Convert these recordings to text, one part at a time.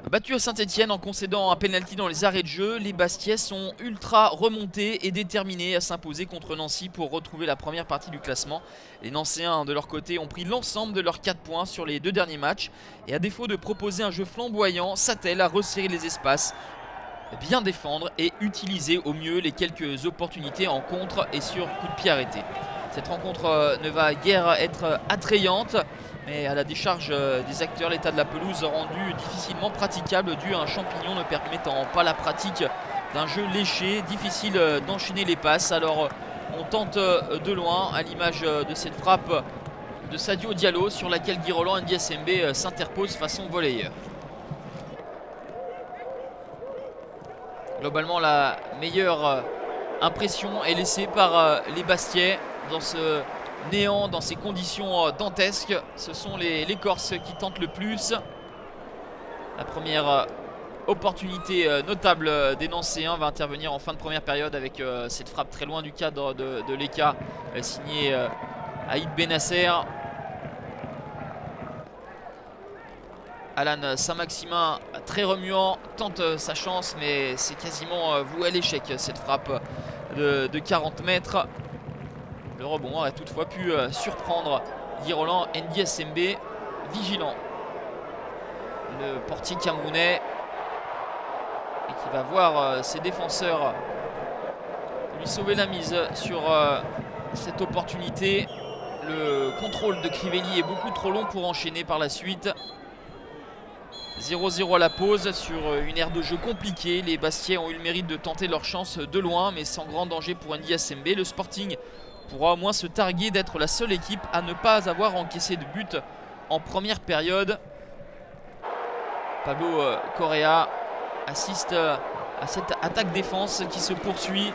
Battu à Saint-Etienne en concédant un penalty dans les arrêts de jeu, les Bastiais sont ultra remontés et déterminés à s'imposer contre Nancy pour retrouver la première partie du classement. Les Nancéens de leur côté ont pris l'ensemble de leurs 4 points sur les 2 derniers matchs et à défaut de proposer un jeu flamboyant, s'attellent à resserrer les espaces, bien défendre et utiliser au mieux les quelques opportunités en contre et sur coup de pied arrêté. Cette rencontre ne va guère être attrayante, mais à la décharge des acteurs, l'état de la pelouse rendu difficilement praticable dû à un champignon ne permettant pas la pratique d'un jeu léché, difficile d'enchaîner les passes. Alors on tente de loin à l'image de cette frappe de Sadio Diallo sur laquelle Guy Roland Ndiasembe s'interpose façon volleyeur. Globalement, la meilleure impression est laissée par les Bastiais dans ce néant, dans ces conditions dantesques. Ce sont les Corses qui tentent le plus. La première opportunité notable des Nancéens va intervenir en fin de première période avec cette frappe très loin du cadre de l'ECA signée Aïd Benasser. Alan Saint-Maximin, très remuant, tente sa chance, mais c'est quasiment voué à l'échec cette frappe de 40 mètres. Le rebond a toutefois pu surprendre Guy Roland Ndiasembe, vigilant. Le portier camerounais et qui va voir ses défenseurs lui sauver la mise sur cette opportunité. Le contrôle de Crivelli est beaucoup trop long pour enchaîner par la suite. 0-0 à la pause sur une aire de jeu compliquée. Les Bastiais ont eu le mérite de tenter leur chance de loin, mais sans grand danger pour Ndiasembe. Le Sporting pourra au moins se targuer d'être la seule équipe à ne pas avoir encaissé de but en première période. Pablo Correa assiste à cette attaque-défense qui se poursuit.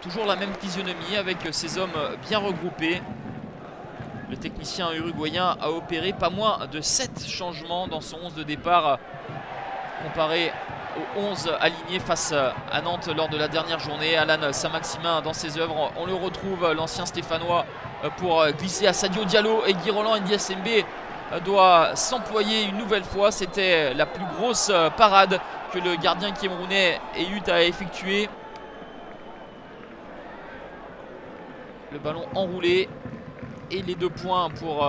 Toujours la même physionomie avec ces hommes bien regroupés. Le technicien uruguayen a opéré pas moins de 7 changements dans son 11 de départ comparé aux 11 alignés face à Nantes lors de la dernière journée. Alan Saint-Maximin dans ses œuvres, on le retrouve, l'ancien stéphanois, pour glisser à Sadio Diallo, et Guy Roland Ndiasembe doit s'employer une nouvelle fois. C'était la plus grosse parade que le gardien camerounais ait eu à effectuer. Le ballon enroulé et les 2 points pour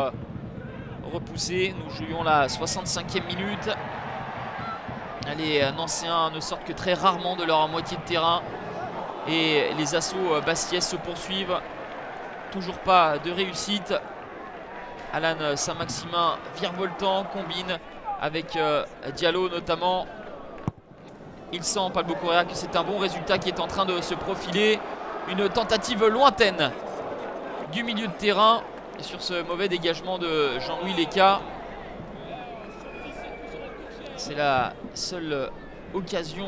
repousser. Nous jouions la 65e minute. Les Nancéens ne sortent que très rarement de leur moitié de terrain et les assauts bastiais se poursuivent. Toujours pas de réussite. Alan Saint-Maximin virevoltant, combine avec Diallo notamment. Il sent, Pablo Correa, que c'est un bon résultat qui est en train de se profiler. Une tentative lointaine du milieu de terrain sur ce mauvais dégagement de Jean-Louis Leca. C'est la seule occasion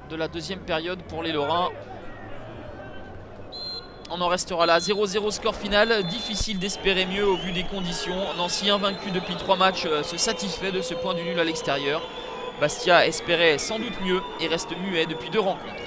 de la deuxième période pour les Lorrains. On en restera là, 0-0 score final. Difficile d'espérer mieux au vu des conditions. Nancy, invaincu depuis 3 matchs, se satisfait de ce point du nul à l'extérieur. Bastia espérait sans doute mieux et reste muet depuis 2 rencontres.